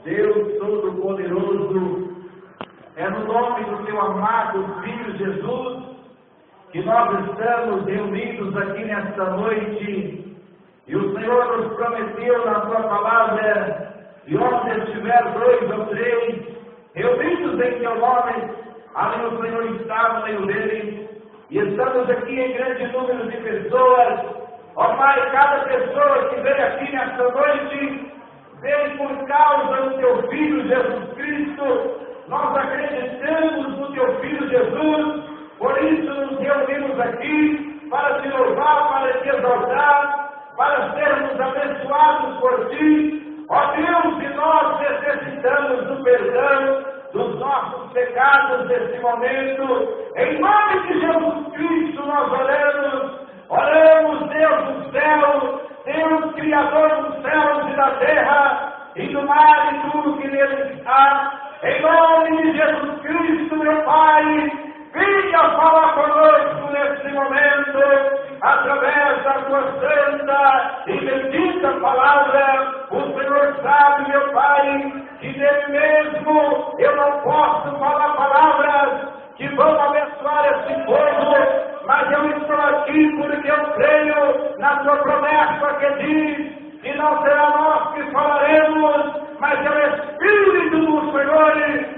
Deus Todo-Poderoso, é no nome do Teu amado Filho Jesus que nós estamos reunidos aqui nesta noite, e o Senhor nos prometeu na Sua palavra, e onde estiver 2 ou 3 reunidos em Teu nome, ali o Senhor está no meio deles, e estamos aqui em grande número de pessoas. Ó Pai, cada pessoa que veio aqui nesta noite, veio por causa do Teu Filho Jesus Cristo. Nós acreditamos no Teu Filho Jesus, por isso nos reunimos aqui para Te louvar, para Te exaltar, para sermos abençoados por Ti. Ó Deus, e nós necessitamos do perdão dos nossos pecados neste momento. Em nome de Jesus Cristo nós oramos, Deus do céu, Deus Criador dos céus e da terra, e do mar e tudo que nele está. Em nome de Jesus Cristo, meu Pai, venha falar conosco neste momento, através da Tua santa e bendita palavra. O Senhor sabe, meu Pai, que dele mesmo eu não posso falar palavras que vão abençoar esse povo, mas eu estou aqui porque eu creio na Tua promessa que diz que não será nós que falaremos, mas é o Espírito do Senhor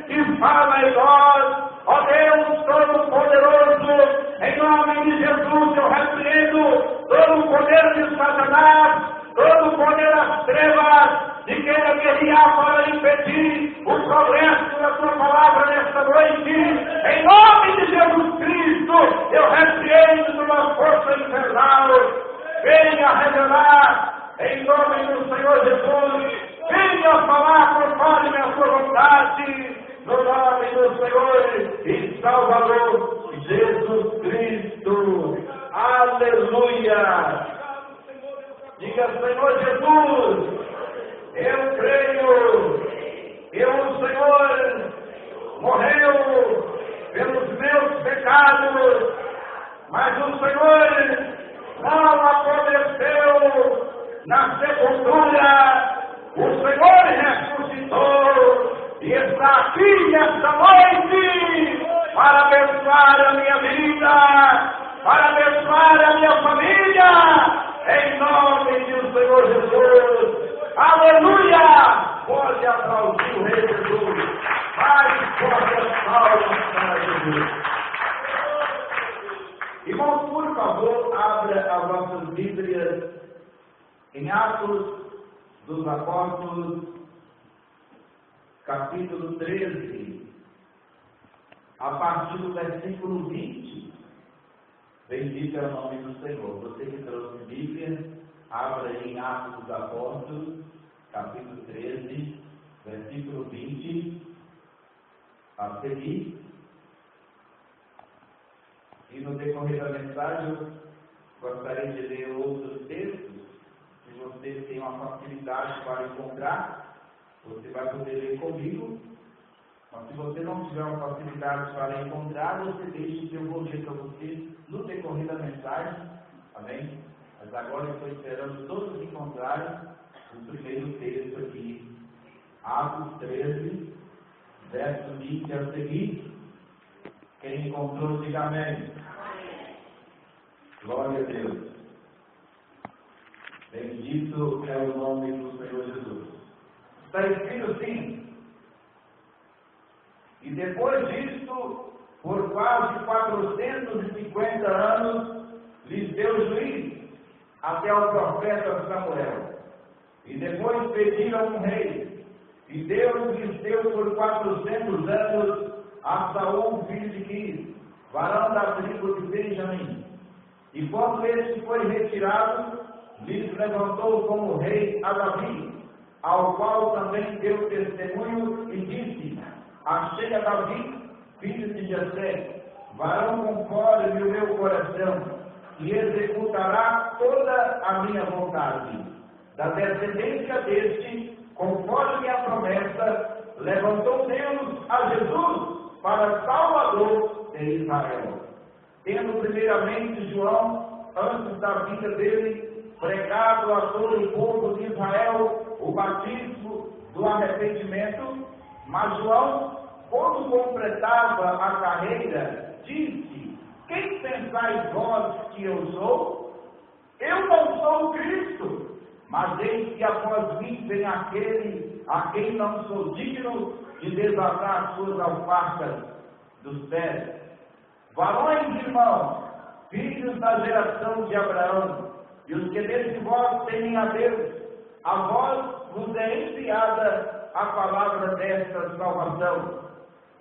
que fala em nós. Ó Deus Todo-Poderoso, em nome de Jesus eu repreendo todo o poder de Satanás, todo o poder das trevas, de quem guerrear para impedir o progresso da Tua palavra nesta noite. Em nome de Jesus Cristo, eu repreendo toda força infernal. Venha revelar, em nome do Senhor Jesus, venha falar conforme a Sua vontade, no nome do Senhor e Salvador Jesus Cristo. Aleluia! Diga, Senhor Jesus, eu creio que o Senhor morreu pelos meus pecados, mas o Senhor não apodreceu na sepultura. O Senhor ressuscitou e está aqui esta noite para abençoar a minha vida, para abençoar a minha família, em nome do Senhor Jesus. Aleluia! Pode aplaudir o Rei Jesus. Mais forte palmas para Jesus. Irmãos, por favor, abra as vossas Bíblias em Atos dos Apóstolos, capítulo 13, a partir do versículo 20. Bendito é o nome do Senhor. Você que trouxe Bíblia, abra aí em Atos dos Apóstolos, capítulo 13, versículo 20, a seguir. E no decorrer da mensagem, eu gostaria de ler outros textos. Se você tem uma facilidade para encontrar, você vai poder ler comigo. Mas se você não tiver uma facilidade para encontrar, você deixa que eu vou ler para você no decorrer da mensagem. Amém? Mas agora eu estou esperando todos encontrarem o primeiro texto aqui. Atos 13, verso 20 a seguir. Quem encontrou, diga amém. Glória a Deus. Bendito é o nome do Senhor Jesus. Está escrito assim: e depois disto, por quase 450 anos, lhes deu juízo até o profeta Samuel. E depois pediram um rei, e Deus lhes deu por 400 anos a Saul, filho de Quis, varão da tribo de Benjamim. E quando este foi retirado, lhes levantou como rei a Davi, ao qual também deu testemunho e disse: achei a Davi, filho de Jessé, varão conforme o meu coração, e executará toda a minha vontade. Da descendência deste, conforme a promessa, levantou Deus a Jesus para Salvador de Israel. Tendo primeiramente João, antes da vinda dele, pregado a todo o povo de Israel o batismo do arrependimento, mas João, quando completava a carreira, disse: quem pensais vós que eu sou? Eu não sou o Cristo, mas eis que após mim vem aquele a quem não sou digno de desatar as suas alparcas dos pés. Varões e irmãos, filhos da geração de Abraão, e os que dentre vós temem a Deus, a vós vos é enviada a palavra desta salvação.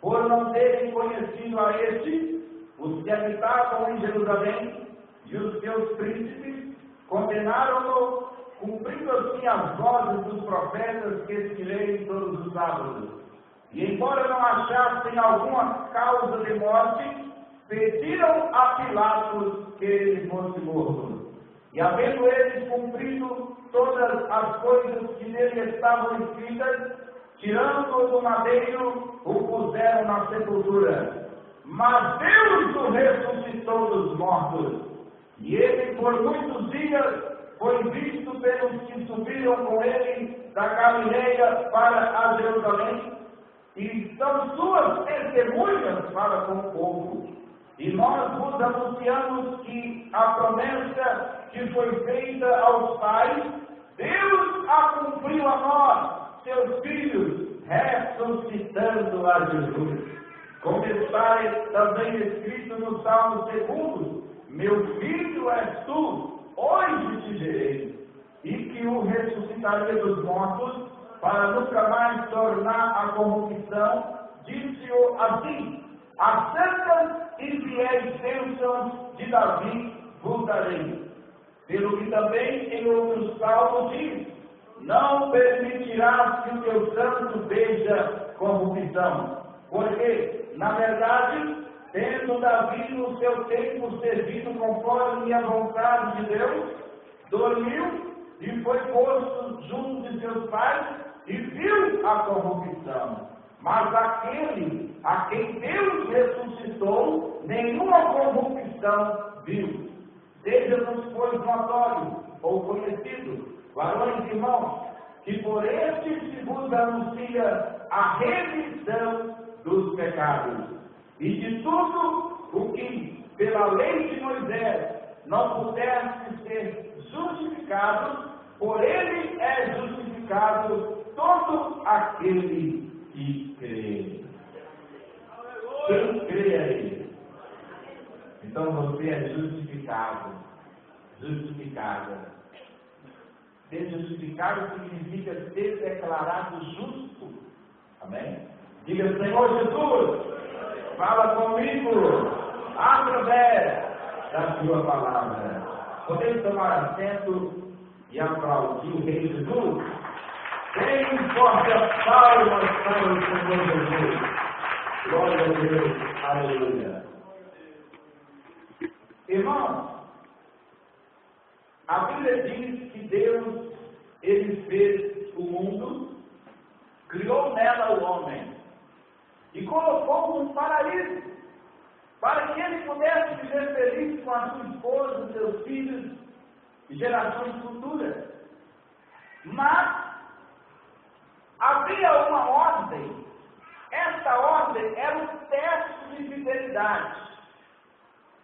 Por não terem conhecido a este, os que habitavam em Jerusalém e os seus príncipes condenaram-no, cumprindo assim as vozes dos profetas que escrevem todos os sábados. E embora não achassem alguma causa de morte, pediram a Pilatos que ele fosse morto. E havendo eles cumprido todas as coisas que nele estavam escritas, tirando-o do madeiro, o puseram na sepultura. Mas Deus o ressuscitou dos mortos, e ele por muitos dias foi visto pelos que subiram com ele da Galileia para a Jerusalém, e são suas testemunhas para com o povo. E nós vos anunciamos que a promessa que foi feita aos pais, Deus a cumpriu a nós, seus filhos, ressuscitando a Jesus. Como está também escrito no Salmo 2: meu filho és tu, hoje te gerei. E que o ressuscitaria dos mortos, para nunca mais tornar a corrupção, disse-o assim: as santas e fiéis bênçãos de Davi vos darei. Pelo que também em outros salmos diz: não permitirás que o teu santo veja corrupção. Porque, na verdade, tendo Davi no seu tempo servido conforme a vontade de Deus, dormiu e foi posto junto de seus pais e viu a corrupção. Mas aquele a quem Deus ressuscitou, nenhuma corrupção viu. Seja-nos, pois, notório ou conhecido, varões e irmãos, que por este se vos anuncia a remissão dos pecados. E de tudo o que, pela lei de Moisés, não pudesse ser justificado, por ele é justificado todo aquele que crê. Quem crê a ele? Então você é justificado, justificada. Ser justificado significa ser declarado justo. Amém? Diga: Senhor Jesus, fala comigo através da sua palavra. Podemos tomar assento e aplaudir o Rei Jesus? Bem forte as palmas para o Senhor Jesus. Glória a Deus. Aleluia. Irmãos, a Bíblia diz que Deus, ele fez o mundo, criou nela o homem e colocou um paraíso para que ele pudesse viver feliz com a sua esposa, seus filhos e gerações futuras. Mas havia uma ordem. Esta ordem era um teste de fidelidade.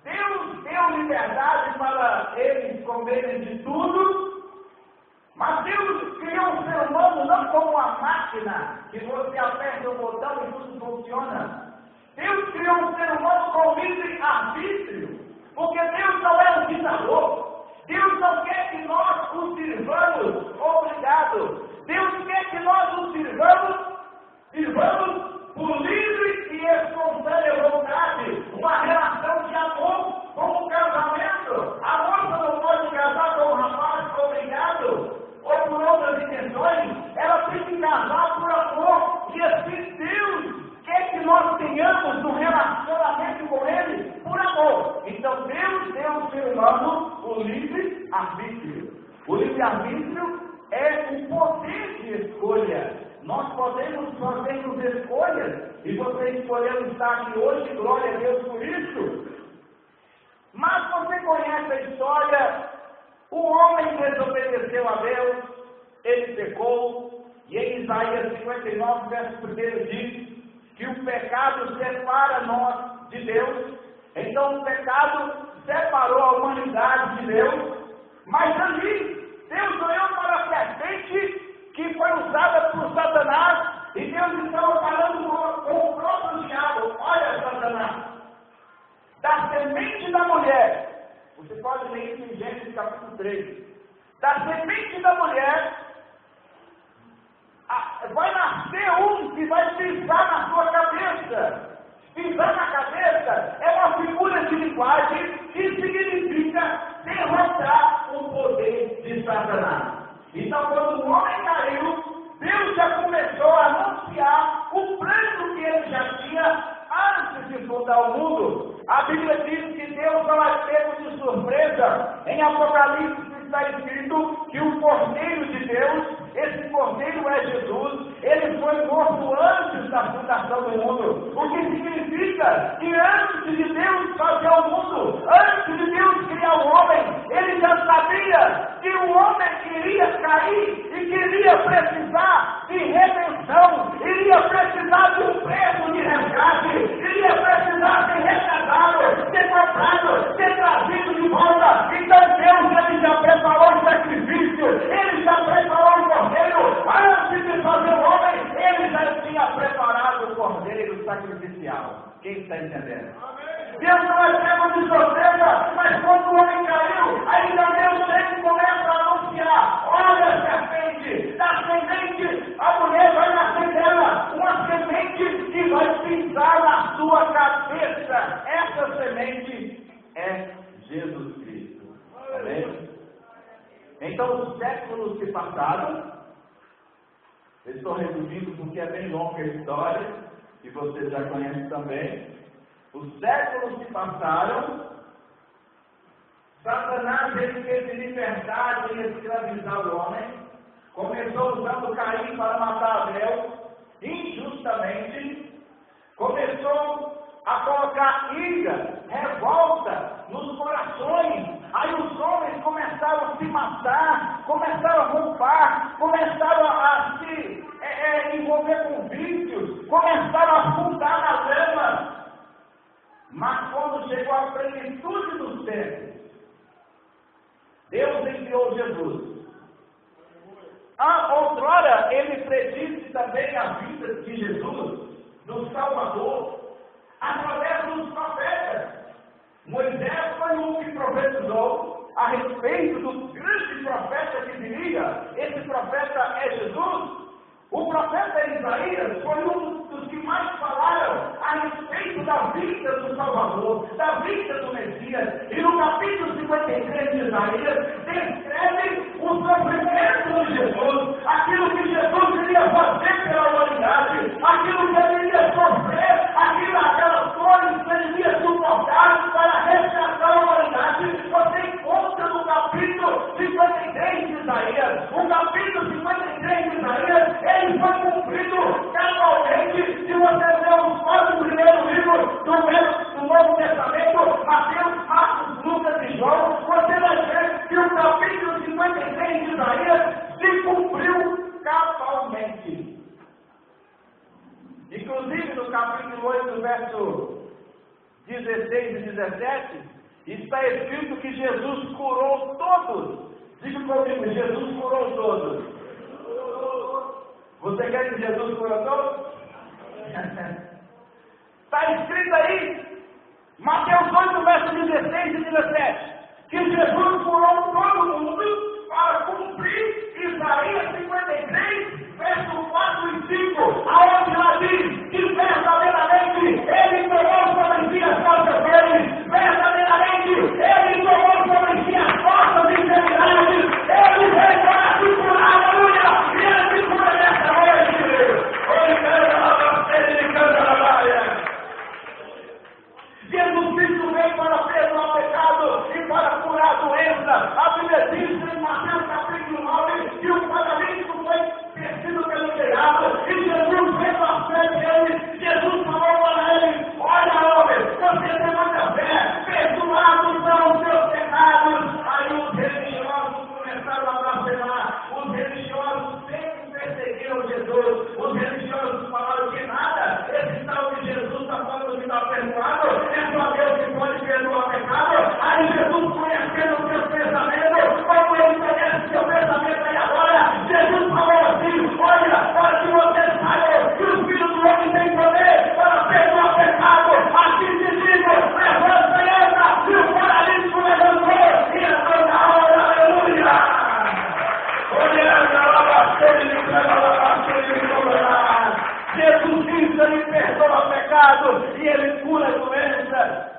Deus deu liberdade para eles comerem de tudo, mas Deus criou o ser humano não como uma máquina que você aperta o botão e tudo funciona. Deus criou o ser humano com livre arbítrio, porque Deus não é um ditador. Deus não quer que nós o sirvamos obrigado. Deus quer que nós o sirvamos por livre e espontânea vontade, uma relação de amor, como um casamento. A moça não pode casar com um rapaz obrigado, ou por outras intenções, ela tem que casar por amor, e assim Deus quer que nós tenhamos um relacionamento com Ele por amor. Então Deus deu ao ser humano o livre-arbítrio. O livre-arbítrio é um poder de escolha. Nós podemos fazer escolhas, e você escolheu estar aqui hoje, glória a Deus por isso. Mas você conhece a história, o homem desobedeceu a Deus, ele pecou, E em Isaías 59, verso 1 diz que o pecado separa nós de Deus. Então o pecado separou a humanidade de Deus, mas ali Deus olhou para a serpente que foi usada por Satanás, e Deus estava falando com o próprio diabo: olha, Satanás, da semente da mulher, você pode ler isso em Gênesis capítulo 3, da semente da mulher vai nascer um que vai pisar na sua cabeça. Pisar na cabeça é uma figura de linguagem que significa derrotar o poder de Satanás. Então, quando o homem caiu, Deus já começou a anunciar o plano que ele já tinha antes de fundar o mundo. A Bíblia diz que Deus não é pego de surpresa. Em Apocalipse está escrito que o Cordeiro de Deus, esse Cordeiro é Jesus, ele foi morto antes da fundação do mundo. O que significa que antes de Deus fazer o mundo, antes de Deus criar o homem, ele já sabia que o homem iria cair e queria precisar de redenção, iria precisar de um preço de resgate, iria precisar ser resgatado, ser comprado, ser trazido de volta. Então Deus, ele já preparou o sacrifício, ele já preparou o cordeiro. Antes de fazer o homem, ele já tinha preparado o cordeiro sacrificial. Quem está entendendo? Deus não é pego de surpresa, mas quando o homem caiu, ainda Deus sempre começa a anunciar: olha a serpente, da semente, a mulher vai nascer dela, uma semente que vai pisar na sua cabeça. Essa semente é Jesus Cristo. Amém? Então os séculos se passaram. Eu estou resumindo porque é bem longa a história, e você já conhece também. Os séculos se passaram, Satanás ele teve liberdade em escravizar o homem, começou usando Caim para matar Abel, injustamente, começou a colocar ira, revolta nos corações. Aí os homens começaram a se matar, começaram a roubar, começaram a se envolver com vícios, começaram a afundar na lama. Mas quando chegou a plenitude dos tempos, Deus enviou Jesus. Outrora ele predisse também a vida de Jesus, do Salvador, através dos profetas. Moisés foi um que profetizou a respeito do grande profeta que viria. Esse profeta é Jesus. O profeta Isaías foi um dos que mais falaram a respeito da vida do Salvador, da vida do Messias. E no capítulo 53 de Isaías, descreve o sofrimento de Jesus, aquilo que Jesus iria fazer pela humanidade, aquilo que ele iria sofrer, aquelas dores que ele iria suportar para resgatar a humanidade. Você encontra no capítulo 53 de Isaías. O capítulo 53 de Isaías, ele foi cumprido cabalmente. Se você ler os 4 primeiros livros do Novo Testamento, Mateus, Marcos, Lucas e João, você vai ver que o capítulo 53 de Isaías se cumpriu cabalmente. Inclusive no capítulo 8, verso 16 e 17, está escrito que Jesus curou todos. Diga comigo, Jesus curou todos. Você quer que Jesus cura todos? Está escrito aí, Mateus 8, verso 16 e 17, que Jesus curou todo mundo para cumprir Isaías 53, verso 4 e 5, aonde lá diz que verdadeiramente ele tomou sobre si as nossas dores, verdadeiramente ele tomou sobre si as nossas enfermidades, ele veio para se curar, aleluia, e ele se cura nessa noite. Jesus Cristo veio para perdoar o pecado e para curar a doença. A Bíblia diz em Mateus capítulo pecado e Ele cura a doença.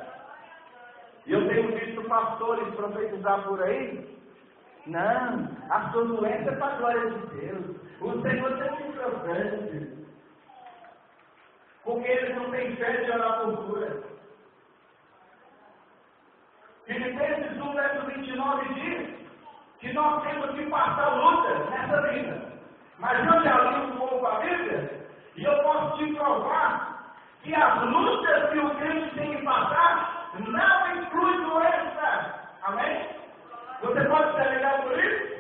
E eu tenho visto pastores profetizar por aí. Não, a sua doença é para a glória de Deus. O Senhor é importante. Porque eles não têm fé de orar por cura. Filipenses 1, verso 29 diz que nós temos que passar lutas nessa vida. Mas eu já li um pouco a Bíblia e eu posso te provar que as lutas que o crente tem que passar não incluem doença. Amém? Você pode ser legal por isso?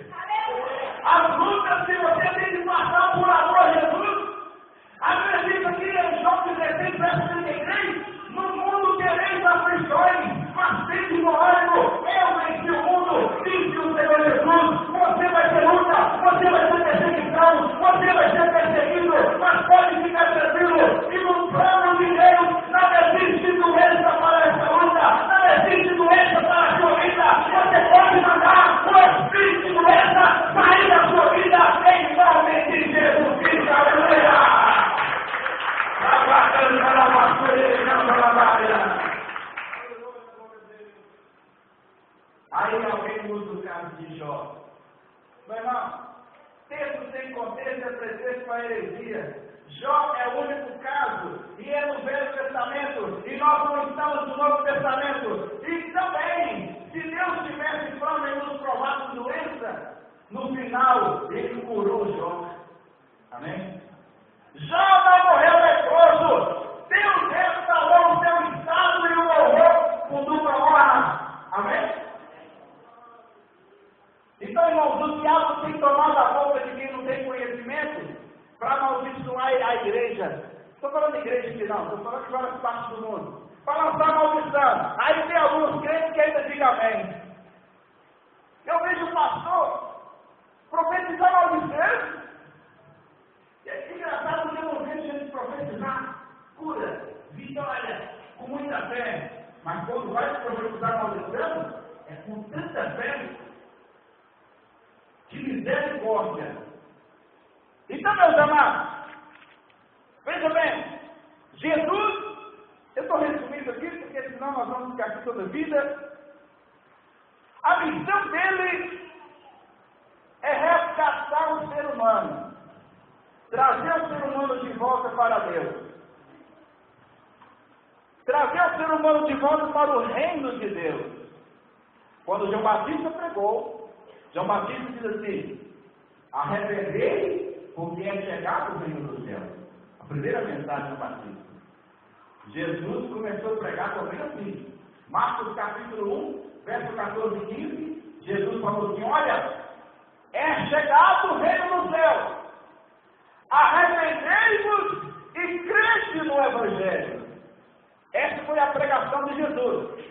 As lutas que você tem que passar por amor a Jesus. Acredita que em João 16, verso 33, no mundo tereis aflições, mas tende bom ânimo, eu venci o mundo, disse o Senhor Jesus. Você vai ter luta, você vai ter perseguição, você vai ser perseguido, mas pode ficar tranquilo, e no plano de Deus não existe doença para essa luta, não existe doença para a sua vida. Você pode mandar o espírito de doença sair da sua vida em nome de Jesus Cristo. Aleluia! Aí alguém usa o caso de Jó. Meu irmão, texto sem contexto é pretexto para heresia. Jó é o único caso, e é no Velho Testamento, e nós não estamos no Novo Testamento. E também, se Deus tivesse plano em nos provar com doença, no final ele curou Jó. Amém? Jó não morreu leproso. Deus restaurou o seu estado e o honrou com dupla honra. Amém? Então, irmãos, o diabo tem tomado a boca de quem não tem conhecimento para amaldiçoar a igreja. Estou falando de igreja aqui não, estou falando de várias partes do mundo. Para lançar maldição. Aí tem alguns crentes que ainda dizem amém. Eu vejo o pastor profetizar maldição. É engraçado que eu não vejo gente profetizar cura, vitória, com muita fé. Mas quando vai profetizar maldição, é com tanta fé. Que misericórdia. Então, meus amados, veja bem, Jesus, eu estou resumindo aqui, porque senão nós vamos ficar aqui toda a vida. A missão dele é resgatar o ser humano, trazer o ser humano de volta para Deus, trazer o ser humano de volta para o reino de Deus. Quando João Batista pregou, João Batista diz assim: arrependei, porque é chegado o reino dos céus. A primeira mensagem do Batista. Jesus começou a pregar também assim. Marcos capítulo 1, verso 14 e 15. Jesus falou assim: olha, é chegado o reino dos céus. Arrependei-vos e crede no Evangelho. Essa foi a pregação de Jesus.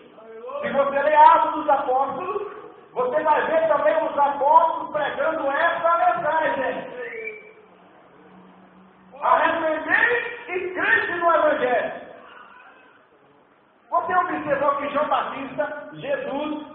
Se você ler Atos dos Apóstolos, você vai ver também os apóstolos pregando essa mensagem. Arrependei e crede no Evangelho. Você observou que João Batista, Jesus,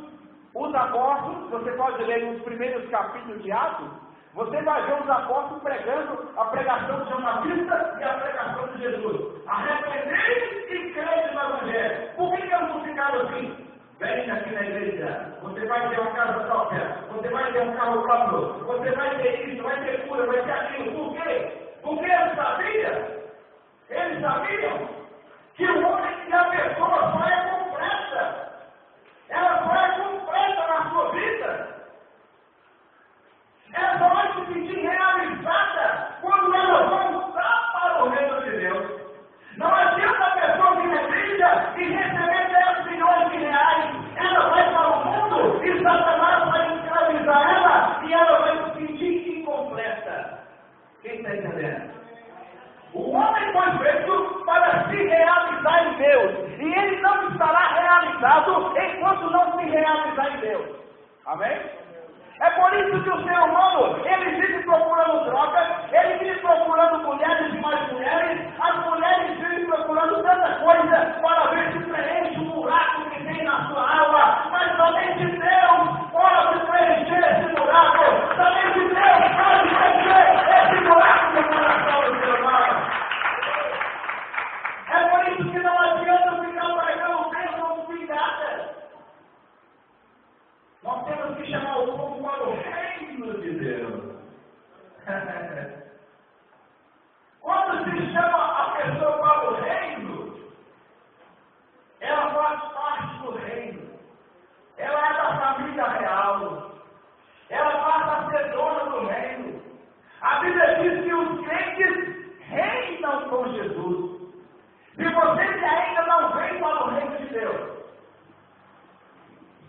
os apóstolos, você pode ler nos primeiros capítulos de Atos, você vai ver os apóstolos pregando a pregação de João Batista e a pregação de Jesus. Arrependei e crede no Evangelho. Por que eles não ficaram assim? Vem aqui na igreja, você vai ter uma casa própria, você vai ter um carro próprio, você vai ter isso, vai ter cura, vai ter aquilo. Por quê? Porque eles sabiam que o homem e a pessoa só é completa. Ela só é completa na sua vida. Ela só vai se sentir realizada quando ela voltar para o reino de Deus. Não adianta a pessoa vir na igreja e receber 10 milhões de reais. Ela vai para o mundo e Satanás vai escravizar ela e ela vai se sentir incompleta. Quem está entendendo? O homem foi feito para se realizar em Deus. E ele não estará realizado enquanto não se realizar em Deus. Amém? É por isso que o ser humano, ele vive procurando drogas, ele vive procurando mulheres e mais mulheres, as mulheres vivem procurando tanta coisa para ver se preenche o buraco que tem na sua alma, mas somente Deus pode preencher esse buraco, somente Deus pode preencher esse buraco no coração do ser humano. É por Quando se chama a pessoa para o reino, ela faz parte do reino. Ela é da família real. Ela passa a ser dona do reino. A Bíblia diz que os crentes reinam com Jesus. Se você que ainda não vem para o reino de Deus,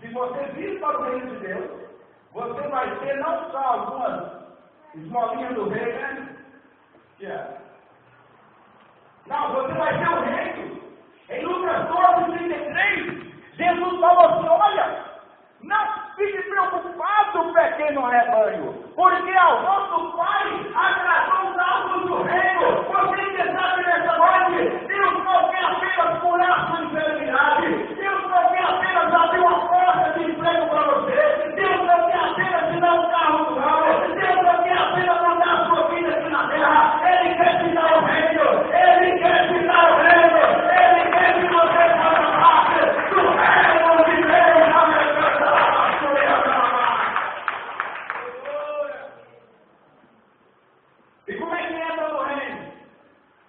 se você vir para o reino de Deus, você vai ter não só algumas esmolinhas do rei, né? Não, você vai ter o reino. Em Lucas 12:33, Jesus falou assim: olha, não fique preocupado, pequeno rebanho, porque ao vosso Pai agradou dar-vos o reino. Você que sabe nessa noite, Deus não quer apenas curar sua enfermidade, Deus não quer apenas abrir uma porta de emprego para você, Deus não quer apenas te dar um carro do ramo, Deus não quer apenas mudar a sua vida aqui na terra, Ele quer te dar o reino, Ele quer te dar o reino, Ele quer que você faça parte do reino de Deus. E como é que entra no reino?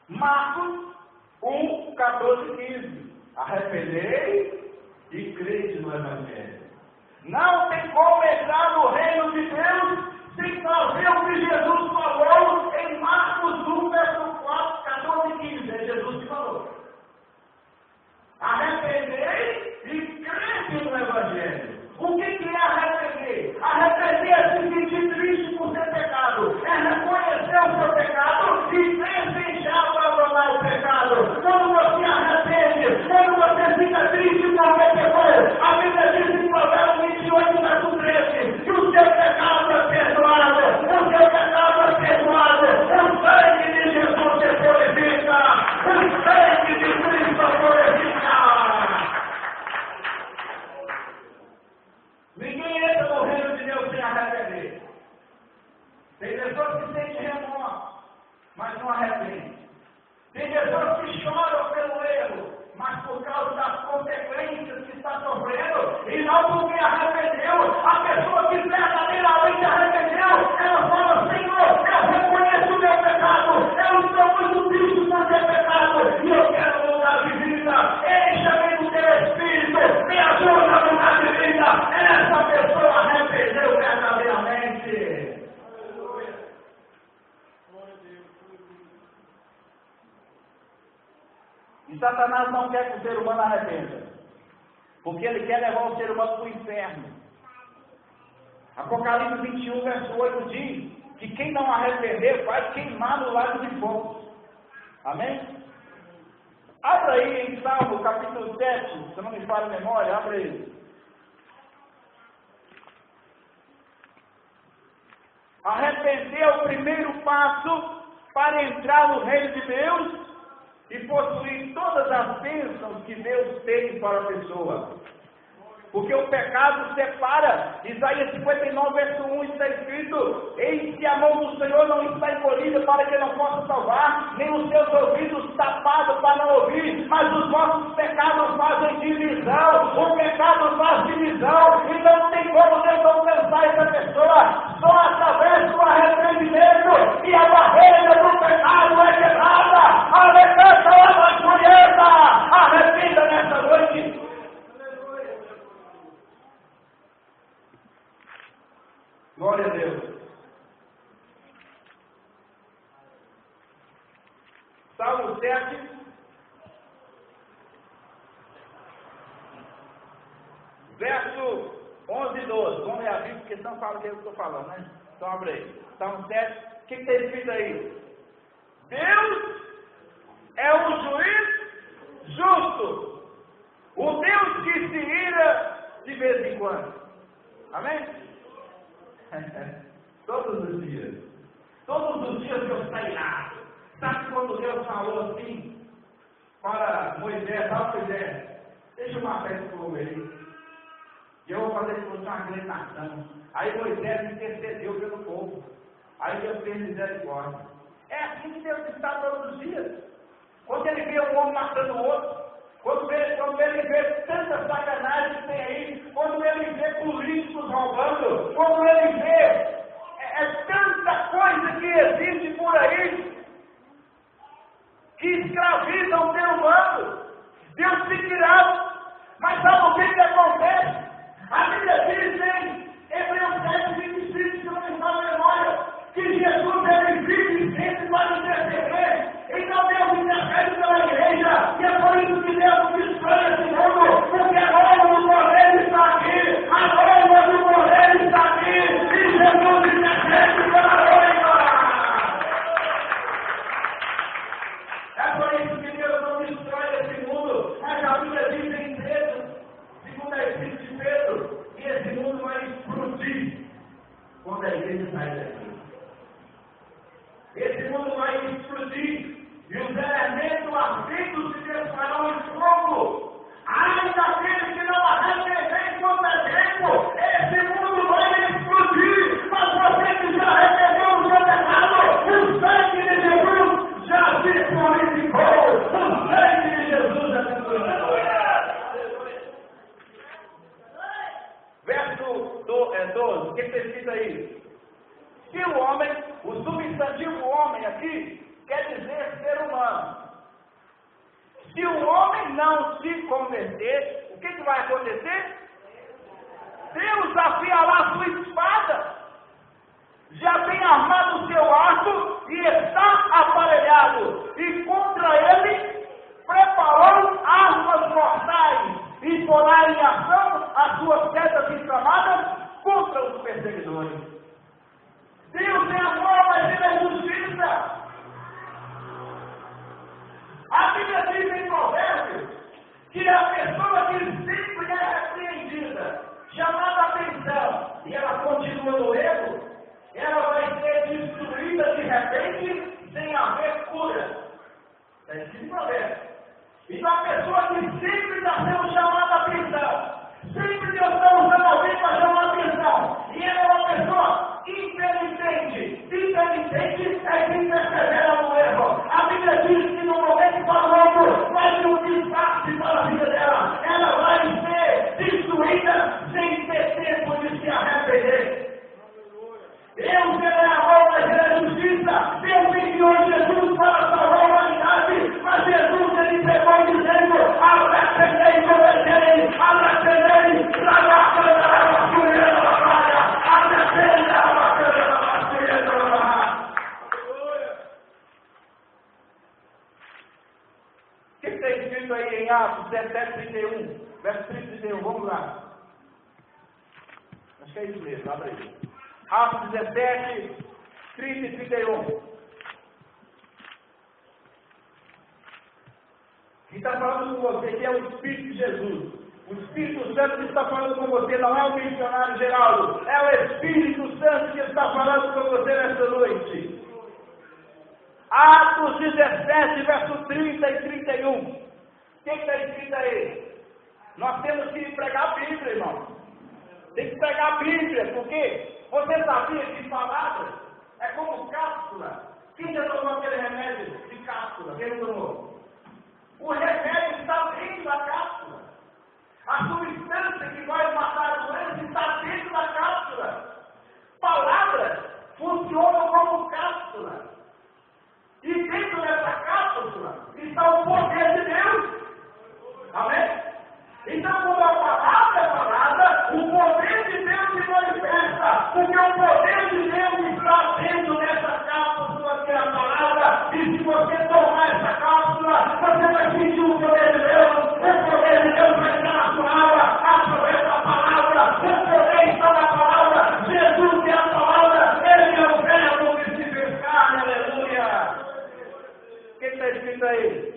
Marcos 1:14-15. Arrependei e crede no Evangelho. Não tem como entrar no reino de Deus sem fazer o que Jesus falou em Marcos 1:14-15. É Jesus que falou. Arrependei e crede no Evangelho. O que é arrepender? Arrepender é se sentir triste por ter pecado. É reconhecer o seu pecado e desejar abandonar o pecado. Quando você arrepende, quando você fica triste por ter pecado, a Bíblia diz em Provérbios 28:13 que o seu pecado é perdoado. O seu pecado é perdoado. O sangue de Jesus te purifica. O sangue de Cristo purifica. Ninguém entra no reino de Deus sem arrepender. Tem pessoas que sentem remorso, mas não arrependem. Tem pessoas que choram pelo erro, mas por causa das consequências que está sofrendo, e não porque arrependeu. A pessoa que verdadeiramente arrependeu, ela fala: Senhor, eu reconheço o meu pecado, eu estou muito triste por ter pecado, e eu quero mudar de vida. Encha-me do teu Espírito, me ajuda a mudar de vida. Essa pessoa arrependeu verdadeiramente. E Satanás não quer que o ser humano arrependa, porque ele quer levar o ser humano para o inferno. Apocalipse 21:8 diz que quem não arrepender vai queimar no lago de fogo. Amém? Abra aí em Salmo capítulo 7, se eu não me falha a memória, abra aí. Arrepender é o primeiro passo para entrar no reino de Deus e possuir todas as bênçãos que Deus tem para a pessoa. Porque o pecado separa. Isaías 59:1 está escrito: eis que a mão do Senhor não está encolhida para que não possa salvar, nem os seus ouvidos tapados para não ouvir, mas os vossos pecados fazem divisão. O pecado faz divisão, e não tem como Deus alcançar essa pessoa só através do arrependimento, e a barreira do pecado é quebrada. Arrependa nessa noite. Glória a Deus. Salmo 7. Verso 11 e 12. Vamos ler a Bíblia, porque senão fala o que eu estou falando, né? Então abre aí. Salmo 7. O que está escrito aí? Deus é um juiz justo. O Deus que se ira de vez em quando. Amém? Todos os dias. Todos os dias Deus está irado. Sabe quando Deus falou assim para Moisés: Moisés, deixa uma festa com o aí. E eu vou fazer com você uma grande nação. Aí Moisés intercedeu pelo povo. Aí Deus fez misericórdia. É assim que Deus está todos os dias. Quando ele vê um homem matando o outro, quando ele vê tanta sacanagem que tem aí, quando ele vê políticos roubando, quando ele vê tanta coisa que existe por aí, Bíblia diz em Hebreus 7:25, se não me falo a memória, que Jesus é vive e sempre para interceder. Então Deus intercede pela igreja, e é por isso que Deus destrói esse mundo, porque a noiva do Cordeiro está aqui, a noiva do Cordeiro está aqui, e Jesus intercede pela noiva. É por isso que Deus não destrói esse mundo, mas a Bíblia diz em Pedro, segundo a Espírito de Pedro, que esse mundo vai explodir quando a igreja sair daqui. Esse mundo vai explodir e os elementos ardentes se desfarão em fogo. Ainda aqueles que não arrependem quanto é tempo, esse mundo vai explodir. Mas você que já arrependeu o seu pecado, o sangue de Jesus já se purificou. O sangue de Jesus já se purificou. Verso 12, o que está escrito aí? Se o homem, o substantivo homem aqui, quer dizer ser humano. Se o homem não se converter, o que vai acontecer? Deus afiará a sua espada, já tem armado o seu arco e está aparelhado, e contra ele preparou armas mortais, e porá em ação as suas setas inflamadas contra os perseguidores. Deus é amor, mas Ele é justiça. A Bíblia diz em Provérbios que a pessoa que sempre é repreendida, chamada a atenção, e ela continua no erro, ela vai ser destruída de repente, sem haver cura. Está escrito em Provérbios. Então a pessoa que sempre está sendo chamada a atenção, sempre Deus está usando alguém para chamar a atenção, e ela é uma pessoa impenitente. Impenitente é quem persevera no erro. A Bíblia diz que no momento falando vai ter um desastre para a vida dela. Ela vai ser destruída sem ter tempo de se arrepender. Deus é amor, mas Ele é justiça. Deus enviou Jesus para salvar a humanidade, mas Jesus Ele pegou dizendo: arrependei, convertei, arrependei, o que está escrito aí em Atos 17:31, verso 31, vamos lá. Acho que é isso mesmo, abre aí. Atos 17, 30 e 31. Quem está falando com você que é o Espírito de Jesus. O Espírito Santo que está falando com você, não é o missionário Geraldo, é o Espírito Santo que está falando com você nesta noite. Atos 17, verso 30 e 31. O que está escrito aí? Nós temos que pregar a Bíblia, irmão. Tem que pregar a Bíblia, porque você sabia que palavras é como cápsula. Quem já tomou aquele remédio de cápsula? Quem tomou? O remédio está dentro da cápsula. A substância que vai matar a doença está dentro da cápsula. Palavras funcionam como cápsula. E dentro dessa cápsula está o poder de Deus. Amém? Então, quando a palavra é falada, o poder de Deus se manifesta. Porque o poder de Deus está dentro dessa cápsula que é a palavra. E se você tomar essa cápsula, você vai sentir o poder de Deus. O poder de Deus vai estar na sua alma. Aproveita a palavra. O poder está na palavra. Jesus é a palavra. Ele é o verbo que se fez carne. Aleluia. O que está escrito aí?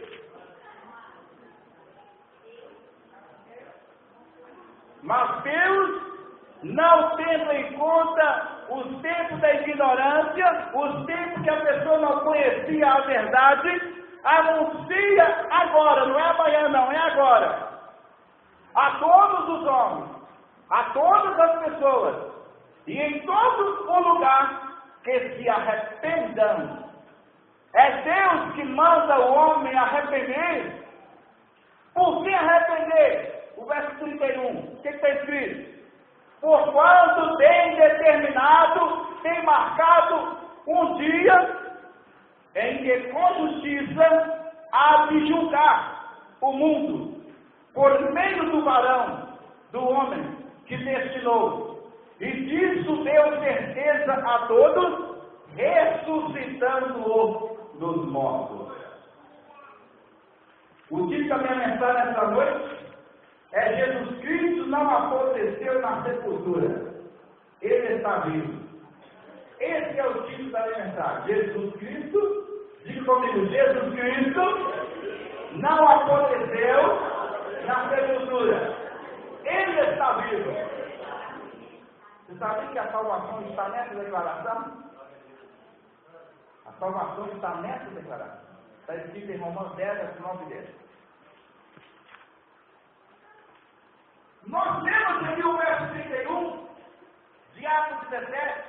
Mas Deus, não tendo em conta os tempos da ignorância, os tempos que a pessoa não conhecia a verdade, anuncia agora, não é amanhã não, é agora, a todos os homens, a todas as pessoas, e em todo o lugar, que se arrependam. É Deus que manda o homem arrepender. Por que arrepender? O verso 31, o que está escrito? Porquanto tem determinado, tem marcado um dia em que com justiça há de julgar o mundo, por meio do varão, do homem, que destinou, e disso deu certeza a todos, ressuscitando-o dos mortos. O título da minha mensagem nesta noite é: Jesus Cristo não apodreceu na sepultura, Ele está vivo. Esse é o título da minha mensagem. Jesus Cristo, diga comigo, Jesus Cristo não apodreceu na sepultura, Ele está vivo. Você sabia que a salvação está nessa declaração? A salvação está nessa declaração. Está escrito em Romanos 10, 9 e 10. Nós lemos aqui o verso 31 de Atos 17,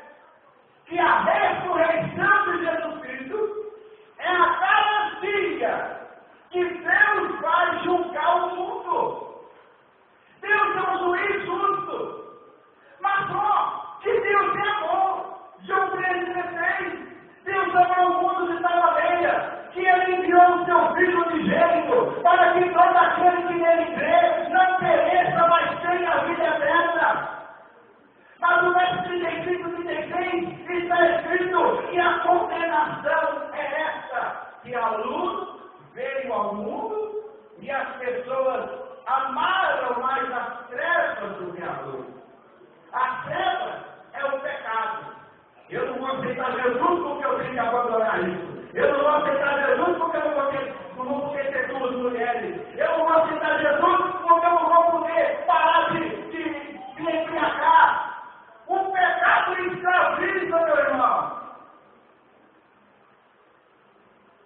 que a ressurreição de Jesus Cristo é a garantia que Deus vai julgar o mundo. Deus é um juiz justo, mas só que Deus é amor. João 3,16, Deus amou o mundo de tal maneira que Ele enviou o seu Filho unigênito para que todo aquele que nele crê não pereça, mas tenha a vida eterna. Mas no verso 35 e 36 está escrito que a condenação é esta, que a luz veio ao mundo e as pessoas amaram mais as trevas do que a luz. As trevas é o pecado. Eu não vou aceitar Jesus porque eu tenho que abandonar isso. Eu não vou aceitar Jesus porque eu não vou poder ter duas mulheres. Eu não vou aceitar Jesus porque eu não vou poder parar de embriagar. O pecado escraviza, meu irmão.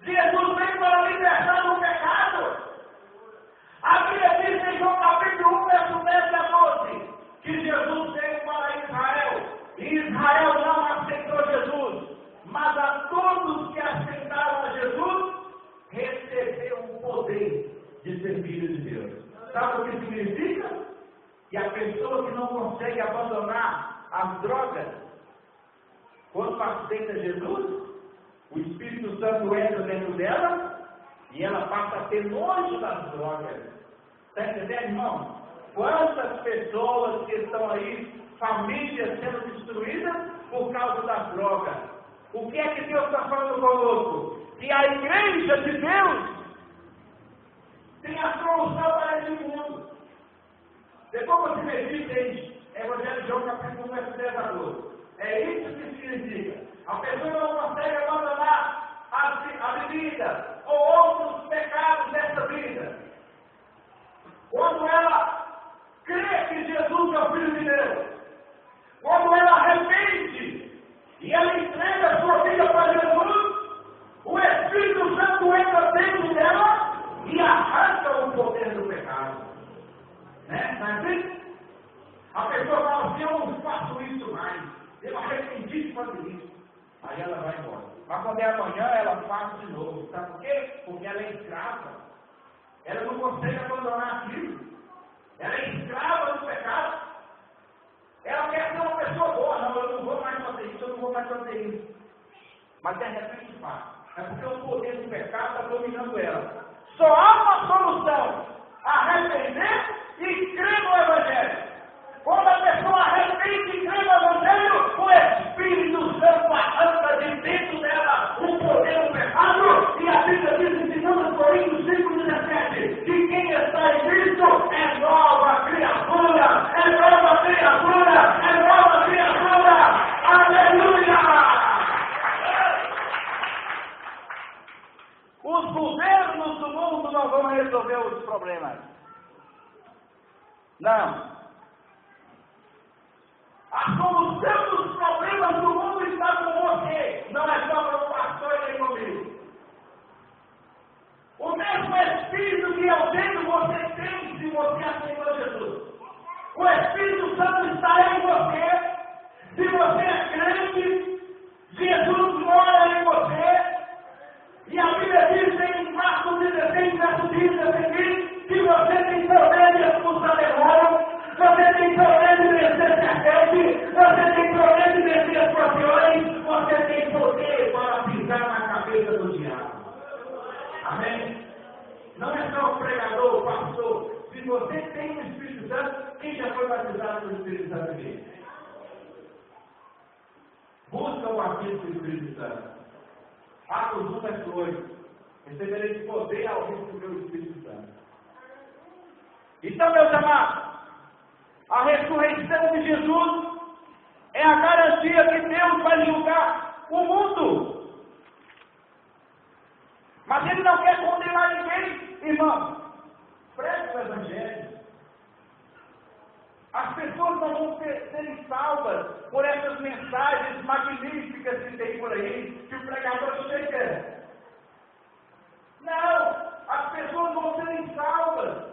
Jesus veio para libertar do pecado. A Bíblia diz em João capítulo 1, verso 10 a 12, que Jesus veio para Israel. E Israel não aceitou Jesus. Mas a todos que aceitaram a Jesus, recebeu o poder de ser filho de Deus. Sabe o que significa? Que a pessoa que não consegue abandonar as drogas, quando aceita Jesus, o Espírito Santo entra dentro dela e ela passa a ter nojo das drogas. Está entendendo, irmão? Quantas pessoas que estão aí, famílias sendo destruídas por causa das drogas. O que é que Deus está falando conosco? Que a igreja de Deus tem a solução para esse mundo. Depois você medita em Evangelho de João, capítulo 1, verso 10 a 12. É isso que significa. A pessoa não consegue abandonar a bebida ou outros pecados dessa vida. Quando ela crê que Jesus é o Filho de Deus, quando ela arrepende e ela entrega a sua vida para Jesus, o Espírito Santo entra dentro dela e arranca o poder do pecado. Né? Não é assim? A pessoa fala assim: eu não faço isso mais, eu arrependi de fazer isso. Aí ela vai embora. Mas quando é amanhã, ela faz de novo. Sabe por quê? Porque ela é escrava. Ela não consegue abandonar aquilo. Ela é escrava do pecado. Ela quer ser uma pessoa boa. Não, eu não vou mais fazer isso, eu não vou mais fazer isso. Mas de repente faz. É porque o poder do pecado está dominando ela. Só há uma solução: arrepender e crer no Evangelho. Quando a pessoa arrepende e crê no Evangelho, o Espírito Santo arranca de dentro dela o poder do pecado. E a Bíblia diz em 2 Coríntios 5,17: que quem está em Cristo é nova criatura, é nova criatura, é nova criatura. Aleluia! Os governos do mundo não vão resolver os problemas. Não. A solução dos problemas do mundo está com você. Não é só para o pastor e nem comigo. O mesmo Espírito que eu tenho, você tem se você aceitou Jesus. O Espírito Santo está em você. Se você é crente, Jesus mora em você. E a Bíblia diz em Marcos 16, verso 15, que você tem poder de expulsar demônios, você tem poder de vencer serpente, você tem poder de vencer escorpiões, você tem poder para pisar na cabeça do diabo. Amém? Não é só o pregador, o pastor, Se você tem o Espírito Santo, quem já foi batizado pelo Espírito Santo aqui? Busca o batismo do Espírito Santo. Atos 1, verso 8. Recebereis poder ao receber o Espírito Santo. Então, meus amados, a ressurreição de Jesus é a garantia que Deus vai julgar o mundo. Mas Ele não quer condenar ninguém, irmão. Preste o Evangelho. As pessoas não vão serem salvas por essas mensagens magníficas que tem por aí, que o pregador chega. Não, as pessoas vão serem salvas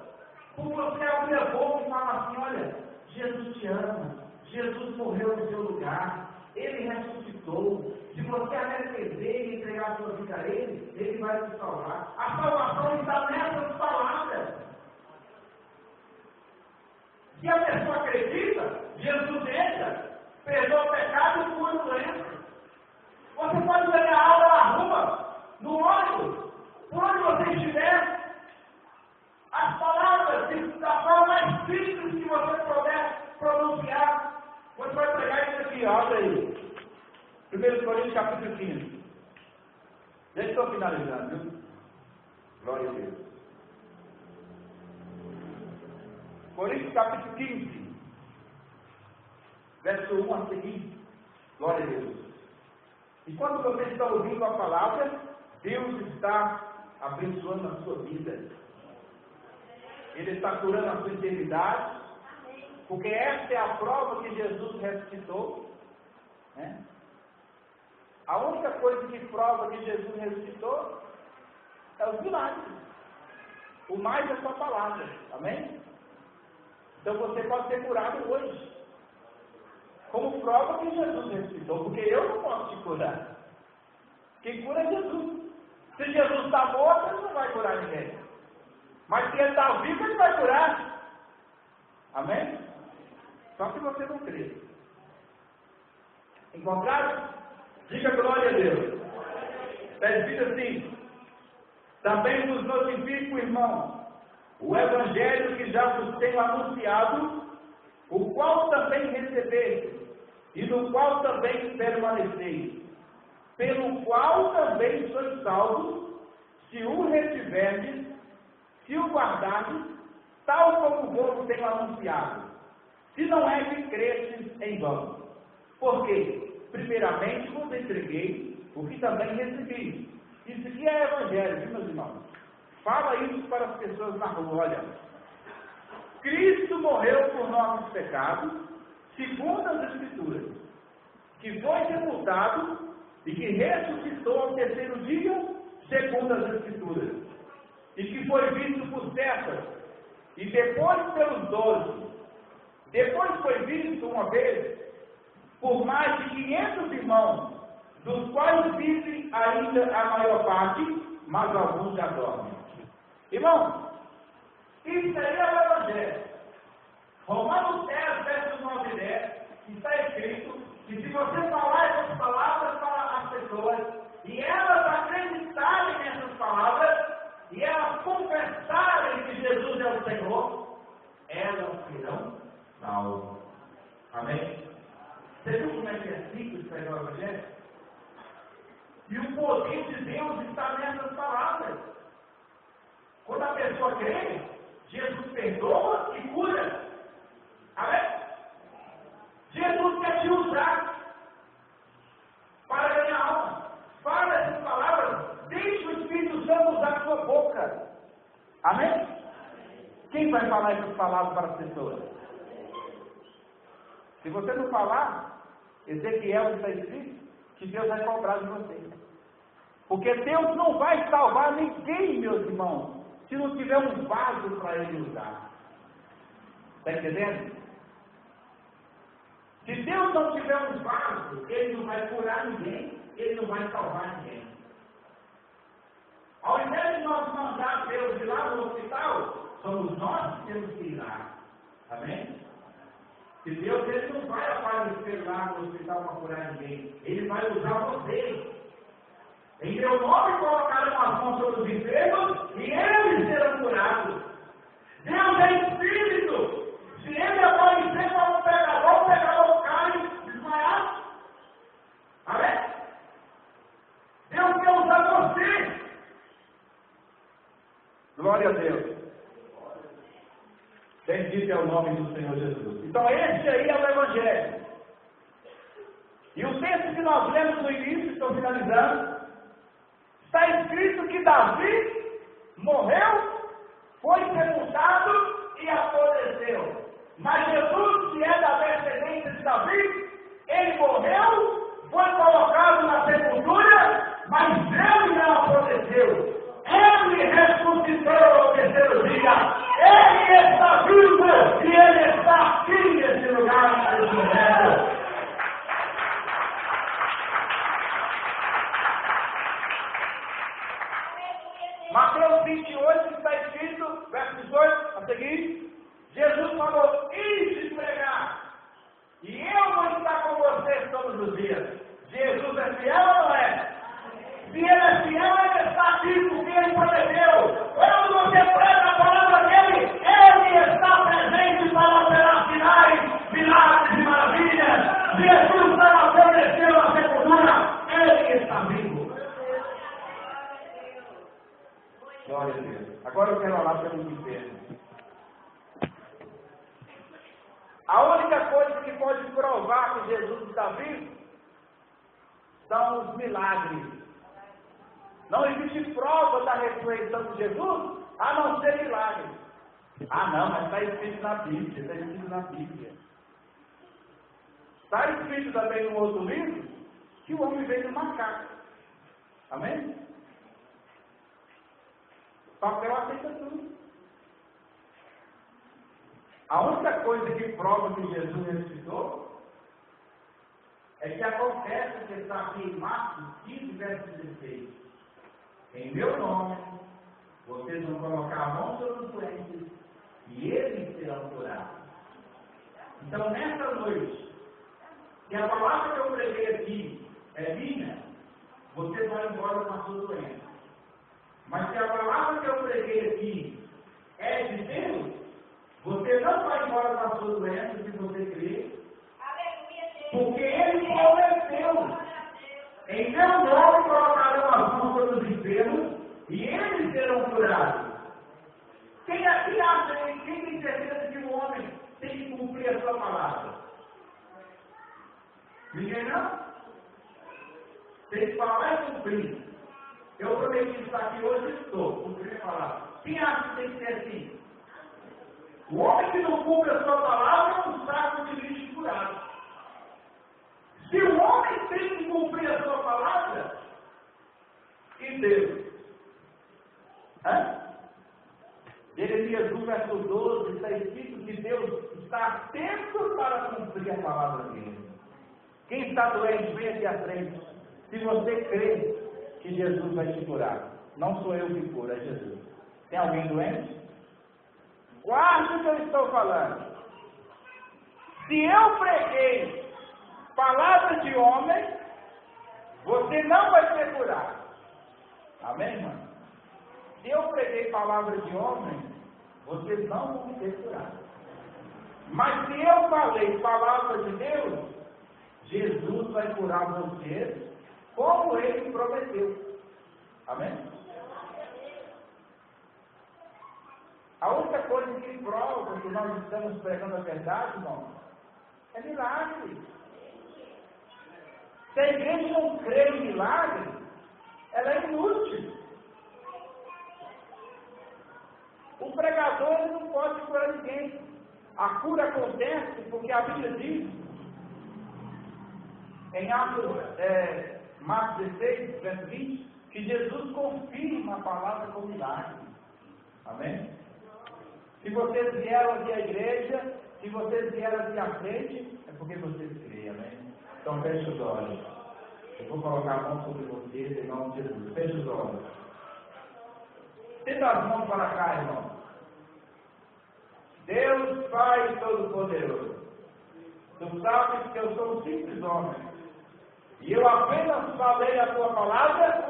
por você abrir a boca e falar assim: olha, Jesus te ama, Jesus morreu no seu lugar, Ele ressuscitou. Se você arrepender e entregar a sua vida a Ele, Ele vai te salvar. A salvação está nessas palavras. Se a pessoa acredita, Jesus entra, perdoa o pecado e cura o doença. Você pode ganhar aula na rua, no ônibus, por onde você estiver. As palavras, da forma mais simples que você puder pronunciar, você vai pregar isso aqui, olha aí. 1 Coríntios capítulo 15. Já estou finalizando, viu? Glória a Deus. Coríntios capítulo 15, verso 1 a seguir. Glória a Deus. E quando você está ouvindo a palavra, Deus está abençoando a sua vida. Ele está curando a sua enfermidade, porque esta é a prova que Jesus ressuscitou. Né? A única coisa que prova que Jesus ressuscitou é os milagres. O mais é sua palavra. Amém? Então você pode ser curado hoje. Como prova que Jesus ressuscitou, porque eu não posso te curar. Quem cura é Jesus. Se Jesus está morto, Ele não vai curar ninguém. Mas se Ele está vivo, Ele vai curar. Amém? Só que você não crê. Encontraram? Diga glória a Deus. Está escrito assim: também vos notifico, irmão, o Evangelho que já vos tenho anunciado, o qual também recebeste, e no qual também permaneceis, pelo qual também sois salvos, se o retiverdes, se o guardardes, tal como vos tenho anunciado, se não é que cresces em vão. Porque, primeiramente, vos entreguei o que também recebi. Isso aqui é Evangelho, viu, meus irmãos? Fala isso para as pessoas na rua. Olha, Cristo morreu por nossos pecados, segundo as Escrituras, que foi sepultado e que ressuscitou ao terceiro dia, segundo as Escrituras, e que foi visto por César, e depois pelos 12. Depois foi visto uma vez por mais de 500 irmãos, dos quais vivem ainda a maior parte, mas alguns já dormem. Irmão, isso aí é o Evangelho. Romanos 10, versos 9 e 10, está escrito que se você falar essas palavras para as pessoas, e elas acreditarem nessas palavras, e elas confessarem que Jesus é o Senhor, elas serão salvas. Amém? Você viu como é que é simples pregar o Evangelho? E o poder de Deus está nessas palavras. Quando a pessoa crê, Jesus perdoa e cura. Amém? Jesus quer te usar para ganhar alma. Fala essas palavras, deixe o Espírito Santo usar a sua boca. Amém? Quem vai falar essas palavras para as pessoas? Se você não falar, Ezequiel está escrito que Deus vai cobrar de você. Porque Deus não vai salvar ninguém, meus irmãos, se não tiver um vaso para Ele usar. Está entendendo? Se Deus não tiver um vaso, Ele não vai curar ninguém, Ele não vai salvar ninguém. Ao invés de nós mandar Deus ir lá no hospital, somos nós que temos que ir lá. Amém? Se Deus Ele não vai aparecer lá no hospital para curar ninguém, Ele vai usar você. Em meu nome colocaram as mãos sobre os enfermos e eles serão curados. Deus é Glória a Deus. Bendito é o nome do Senhor Jesus. Então esse aí é o Evangelho. E o texto que nós lemos no início, estou finalizando, está escrito que Davi morreu, foi sepultado e apodreceu. Mas Jesus, que é da descendência de Davi, ele morreu, foi colocado na sepultura, mas ele não apodreceu. Ele ressuscitou ao terceiro dia. Ele está vivo e ele está aqui nesse lugar, nesse momento. Mateus 28 está escrito, verso 18, a seguir, Jesus falou, ide pregar, e eu vou estar com vocês todos os dias. Jesus é fiel ou não é? Se ele é fiel, ele está aqui porque ele prometeu. Quando você prega a palavra dele, ele está presente para operar sinais, milagres e maravilhas. Jesus não apodreceu na sepultura, ele está vivo. Glória a Deus. Agora eu quero falar pelo inferno. A única coisa que pode provar que Jesus está vivo são os milagres. Não existe prova da ressurreição de Jesus a não ser milagres. Ah, não, mas está escrito na Bíblia. Está escrito na Bíblia. Está escrito também no outro livro que o homem veio do macaco. Amém? Papel aceita tudo. A única coisa que prova que Jesus ressuscitou é que acontece que está aqui em Marcos 15, verso 16. Em meu nome, vocês vão colocar a mão sobre os doentes e eles serão curados. Então, nessa noite, se a palavra que eu preguei aqui é minha, você vai embora com a sua doença. Mas se a palavra que eu preguei aqui é de Deus, você não vai embora com a sua doença se você crer, porque Ele prometeu. Em meu nome colocarão as mãos sobre os enfermos e eles serão curados. Quem aqui acha, quem tem certeza que o homem tem que cumprir a sua palavra? Ninguém não? Tem que falar e cumprir. Eu prometi estar aqui hoje, estou cumprindo a palavra. Quem acha que tem que ser assim? O homem que não cumpre a sua palavra é um saco de lixo curado. Se o homem tem que cumprir a sua palavra, e Deus? Jeremias 1, verso 12, está escrito que Deus está atento para cumprir a palavra dele. Quem está doente, vem aqui à frente. Se você crê que Jesus vai te curar, não sou eu que curo, é Jesus. Tem alguém doente? Guarde o que eu estou falando. Se eu preguei palavra de homem, você não vai ser curado. Amém, irmão? Se eu preguei palavra de homem, vocês não vão ser curados. Mas se eu falei palavra de Deus, Jesus vai curar vocês como Ele prometeu. Amém? A única coisa que prova que nós estamos pregando a verdade, irmão, é milagre. Se a igreja não crê em milagre, ela é inútil. O pregador ele não pode curar ninguém. A cura acontece porque a Bíblia diz, em Marcos 16, verso 20, que Jesus confirma a palavra com milagre. Amém? Se vocês vieram aqui à igreja, se vocês vieram aqui à frente, é porque vocês creem, amém? Então feche os olhos. Eu vou colocar a mão sobre vocês em nome de Jesus. Feche os olhos. Tenta as mãos para cá, irmão. Deus Pai Todo-Poderoso, Tu sabes que eu sou um simples homem. E eu apenas falei a Tua palavra.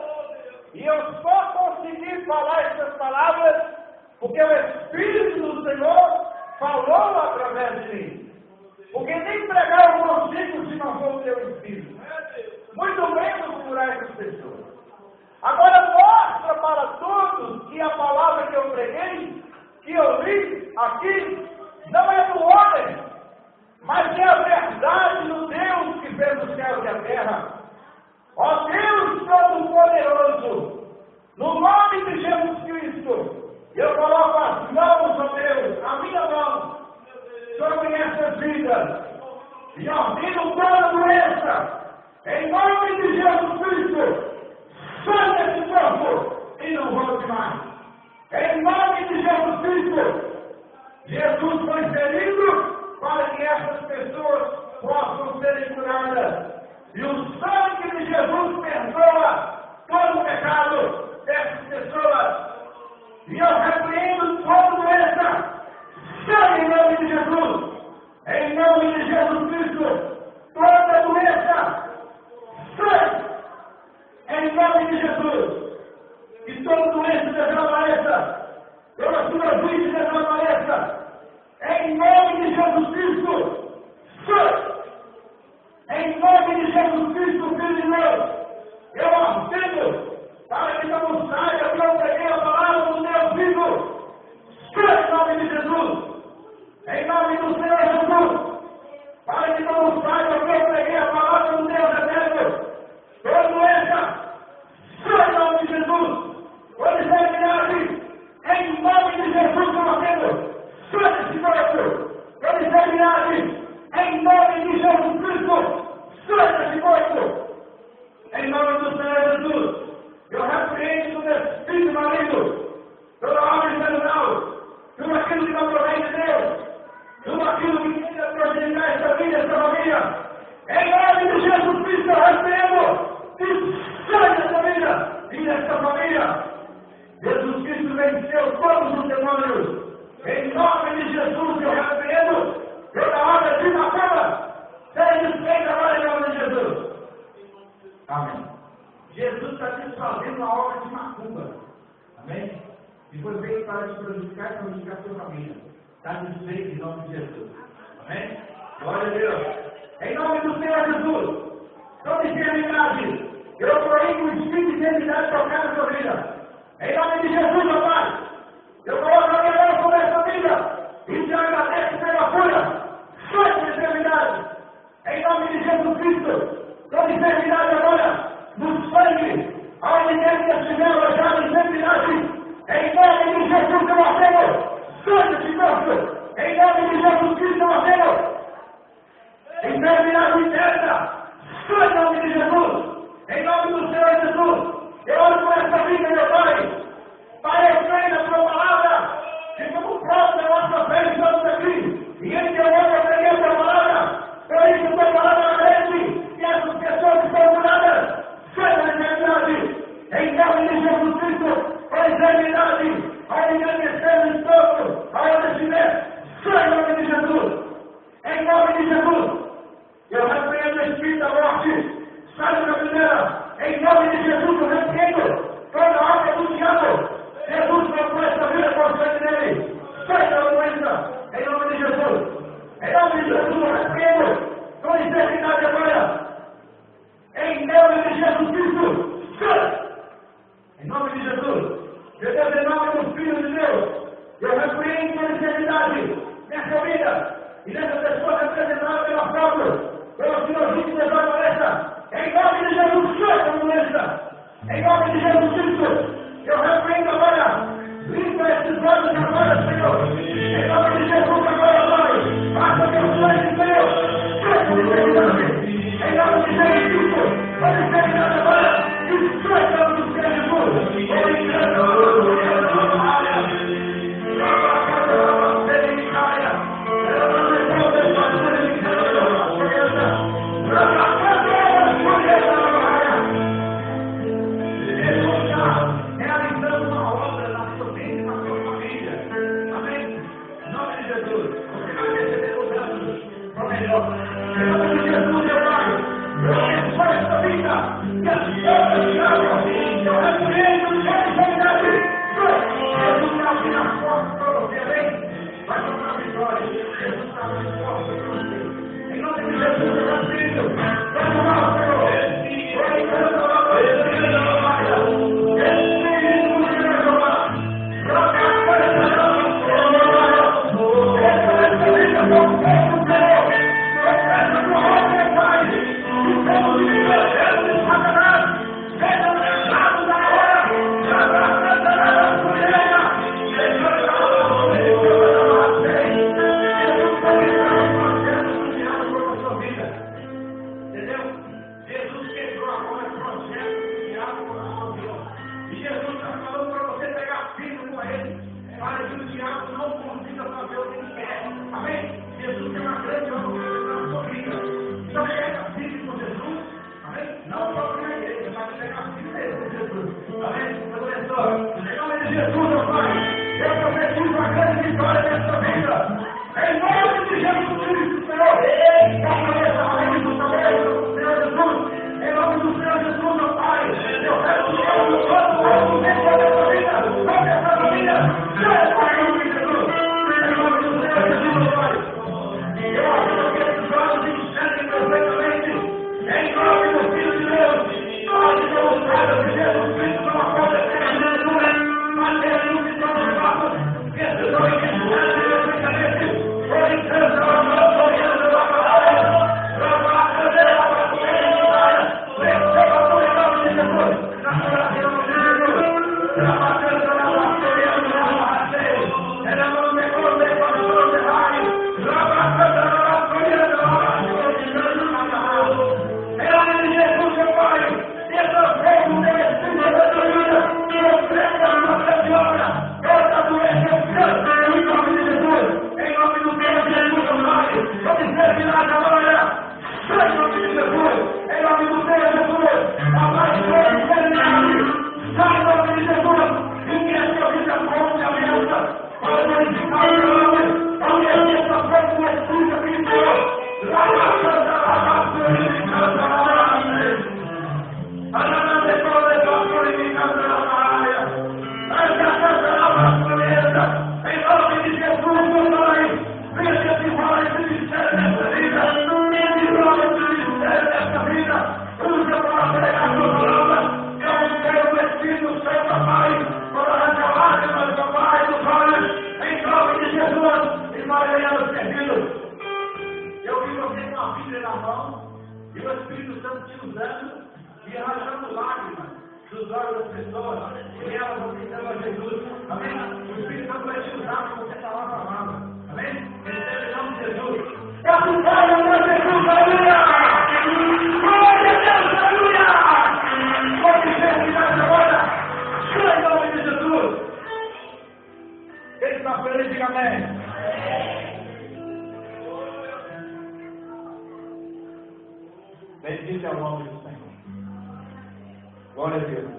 E eu só consegui falar essas palavras porque o Espírito do Senhor falou através de mim. Porque nem pregar eu consigo se não for o Teu Espírito. Muito menos curar essas pessoas. Agora mostra para todos que a palavra que eu preguei Aqui não é do homem, mas é a verdade do Deus que fez o céu e a terra. Ó Deus Todo-Poderoso, no nome de Jesus Cristo, eu coloco as mãos, ó Deus, a minha mão, sobre essas vidas, e ordeno toda doença, em nome de Jesus Cristo, sai desse corpo e não volte mais. Em nome de Jesus Cristo, Jesus foi ferido para que essas pessoas possam serem curadas. E o sangue de Jesus perdoa todo o pecado dessas pessoas. E eu repreendo toda doença. Sai em nome de Jesus. Em nome de Jesus Cristo. Toda doença. Sai. Em nome de Jesus. E toda doença desapareça. Toda sua vida desapareça. Em nome de Jesus Cristo. Sai. Em nome de Jesus Cristo, Filho de Deus, eu ordeno para que não saia que eu preguei a palavra do Deus vivo. Em nome de Jesus, em nome do Senhor Jesus, para que não saia que eu preguei a palavra do Deus eterno. Toda doença, em nome de Jesus, toda enfermidade, em nome de Jesus, eu ordeno, sai desse corpo, toda enfermidade, em nome de Jesus Cristo, sai desse corpo. Em nome do Senhor Jesus, eu repreendo todo espírito maligno, toda obra infernal, tudo aquilo que não provém de Deus, tudo aquilo que tenta prejudiciar essa vida, essa família. Em nome de Jesus Cristo, eu repreendo e sai dessa vida e dessa família. Jesus Cristo venceu todos os demônios. Em nome de Jesus, eu repreendo toda obra de macumba, seja desfeita agora em nome de Jesus. Amém. Jesus está desfazendo a obra de macumba. Amém? Depois veio para te prejudicar e prejudicar a sua família. Está desfeito em nome de Jesus. Amém? Glória a Deus. Em nome do Senhor Jesus, toda enfermidade, eu proíbo o espírito de enfermidade tocar na sua vida. Em nome de Jesus, meu Pai, eu coloco a minha mão sobre essa vida e te agradeço pela cura. Sai da enfermidade. Em nome de Jesus Cristo, toda enfermidade agora, no sangue, aonde quer que estiver alojada enfermidade, em nome de Jesus eu ordeno, sai desse corpo. Em nome de Jesus Cristo eu ordeno, enfermidade interna, sai em nome de Jesus. Em nome do Senhor Jesus, eu oro por essa vida, meu Pai. Jesus, ó Pai, eu profetizo a grande vitória dessa vida. Em nome de Jesus Cristo, Senhor. Senhor Jesus, em nome do Senhor Jesus, ó Pai, eu peço que o Senhor dentro dessa vida, dessa família, em nome de Jesus, em nome do Senhor Jesus, ó Pai. Eu acho que esses olhos enxerguem perfeitamente, em nome do Filho de Deus, nós demonstramos que Jesus Cristo não acontece na criatura, mas Jesus que somos nossos, que esses olhos enxerguem perfeitamente, por enquanto, e o Espírito Santo te usando e arrastando lágrimas dos olhos das pessoas, e elas aceitando a Jesus. Amém? O Espírito Santo vai te usar para você falar a palavra. Amém? Recebe em nome de Jesus. Glória a Jesus, aleluia! Glória a Deus, aleluia! Pode ser que nós agora, em nome de Jesus. Ele está feliz, diga amém. Bendito é o nome do Senhor. Glória a Deus.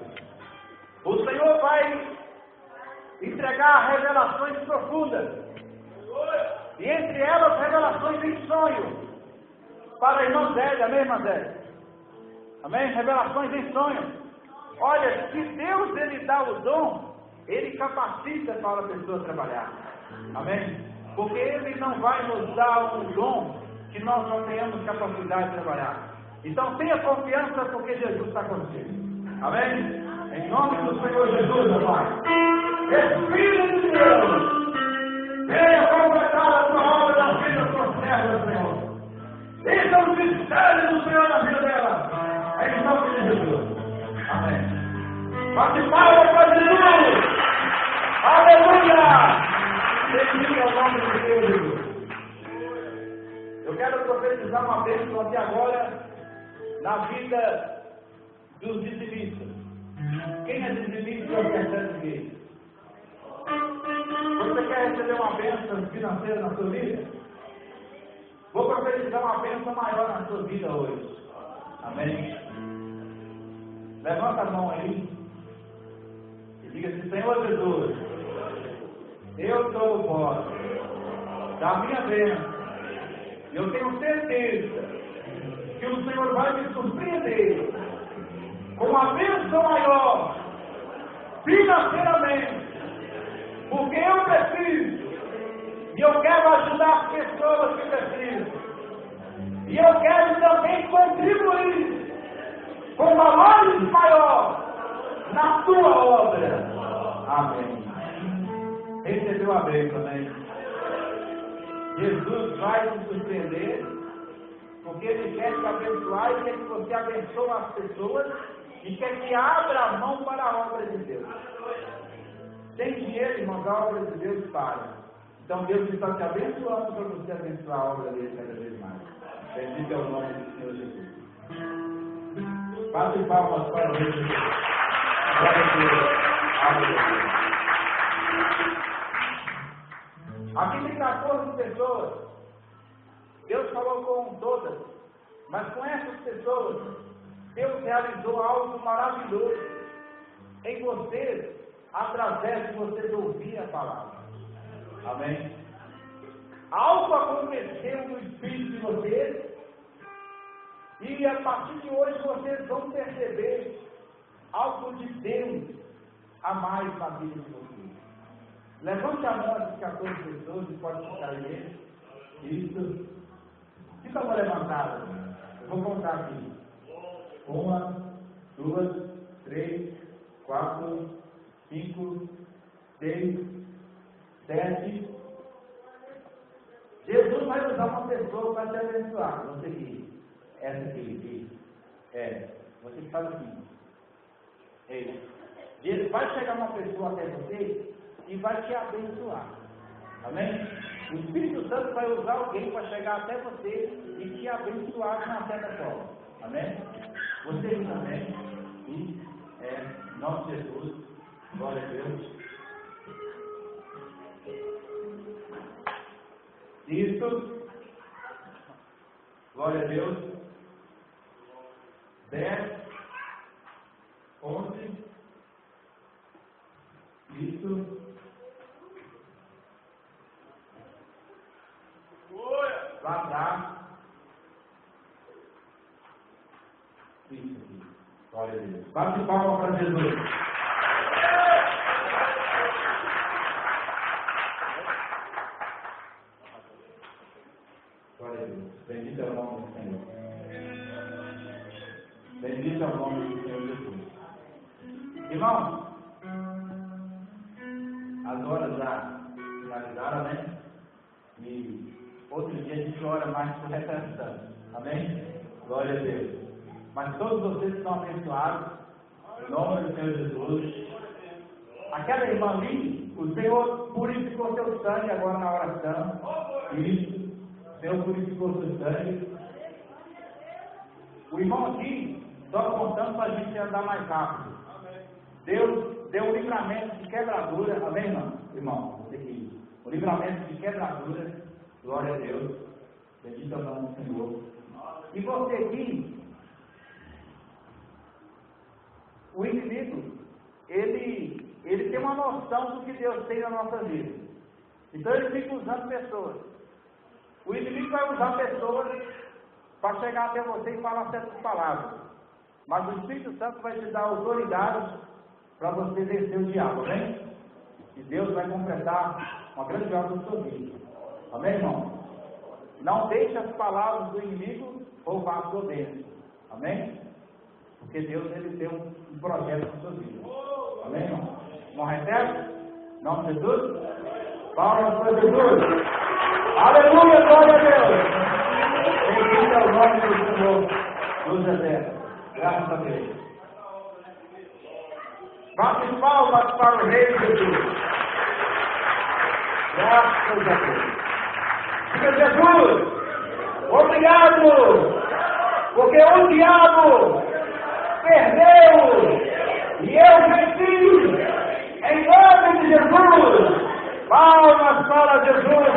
O Senhor vai entregar revelações profundas. E entre elas, revelações em sonho. Para a irmã Zélia, amém, irmã Zélia? Amém? Revelações em sonho. Olha, se Deus ele dá o dom, ele capacita para a pessoa trabalhar. Amém? Porque ele não vai nos dar um dom que nós não tenhamos capacidade de trabalhar. Então tenha confiança porque Jesus está contigo. Amém? Em nome do Senhor Jesus, Pai. Espírito de Deus, venha completar a tua obra na vida das tuas servas, Senhor. Isso é o mistério do Senhor na vida dela. Em nome de Jesus. Amém. Bate palmas para Jesus. Aleluia. Bendito é o nome de Deus, Jesus. Eu quero profetizar uma bênção aqui agora na vida dos dizimistas. Quem é dizimista é o terceiro igreja. Você quer receber uma bênção financeira na sua vida? Vou profetizar uma bênção maior na sua vida hoje. Amém? Levanta a mão aí e diga assim: Senhor Jesus, eu sou o vosso da minha bênção. Eu tenho certeza que o Senhor vai me surpreender com uma bênção maior, financeiramente, porque eu preciso, e eu quero ajudar as pessoas que precisam, e eu quero também contribuir com valores maiores na tua obra. Amém. Recebeu a bênção, amém? Jesus vai te surpreender, porque Ele quer te abençoar e quer que você abençoe as pessoas e quer que abra a mão para a obra de Deus. Sem dinheiro, irmãos, a obra de Deus para. Então Deus está te abençoando para você abençoar a obra dele cada vez mais. Bendito é o nome do Senhor Jesus. Bate palmas para o Rei Jesus. Glória a Deus. Aleluia. Aqui tem 14 pessoas. Deus falou com todas, mas com essas pessoas, Deus realizou algo maravilhoso em vocês através de vocês ouvir a palavra. Amém? Algo aconteceu no espírito de vocês, e a partir de hoje vocês vão perceber algo de Deus a mais na vida de vocês. Levante a mão as 14 pessoas e pode ficar aí. Isso. Fica a mão levantada. Eu vou contar aqui. 1, 2, 3, 4, 5, 6, 7. Jesus vai usar uma pessoa para te abençoar. Você aqui. Essa aqui. Você que faz assim. Vai chegar uma pessoa até você e vai te abençoar. Amém? O Espírito Santo vai usar alguém para chegar até você e te abençoar de uma certa forma. Amém? Você também. E em nome de Jesus. Glória a Deus. Isso. Glória a Deus. 10, 11. Isso. Lá atrás. Isso aqui. Glória a Deus. Bate palma para Jesus. Glória a Deus. Bendito é o nome do Senhor. Bendito é o nome do Senhor Jesus. Irmãos, as horas já finalizaram, né? E outro dia a gente ora mais por repetição. Amém? Glória a Deus. Mas todos vocês estão abençoados, em nome do Senhor Jesus. Aquela irmã ali, o Senhor purificou seu sangue agora na oração. Isso. O Senhor purificou seu sangue. O irmão aqui, só contando para a gente andar mais rápido. Deus deu um livramento de quebradura. Amém, irmão? Aqui. O livramento de quebradura. Glória a Deus. Bendito é o nome do Senhor. E você aqui, o inimigo, ele tem uma noção do que Deus tem na nossa vida. Então ele fica usando pessoas. O inimigo vai usar pessoas para chegar até você e falar certas palavras. Mas o Espírito Santo vai te dar autoridade para você vencer o diabo, amém? E Deus vai completar uma grande obra na sua vida. Amém, irmão? Não deixe as palavras do inimigo roubar a sua bênção. Amém? Porque Deus, ele tem um projeto na sua vida. Amém, irmão? Irmão, recebe? Em nome de Jesus? Palmas para Jesus! Aleluia, glória a Deus! Bendito é o nome do Senhor, luz eterna. Graças a Deus. Bate palmas para o Rei Jesus. Graças a Deus. Diga, Jesus, obrigado, porque o diabo perdeu e eu venci. Em nome de Jesus. Palmas para Jesus.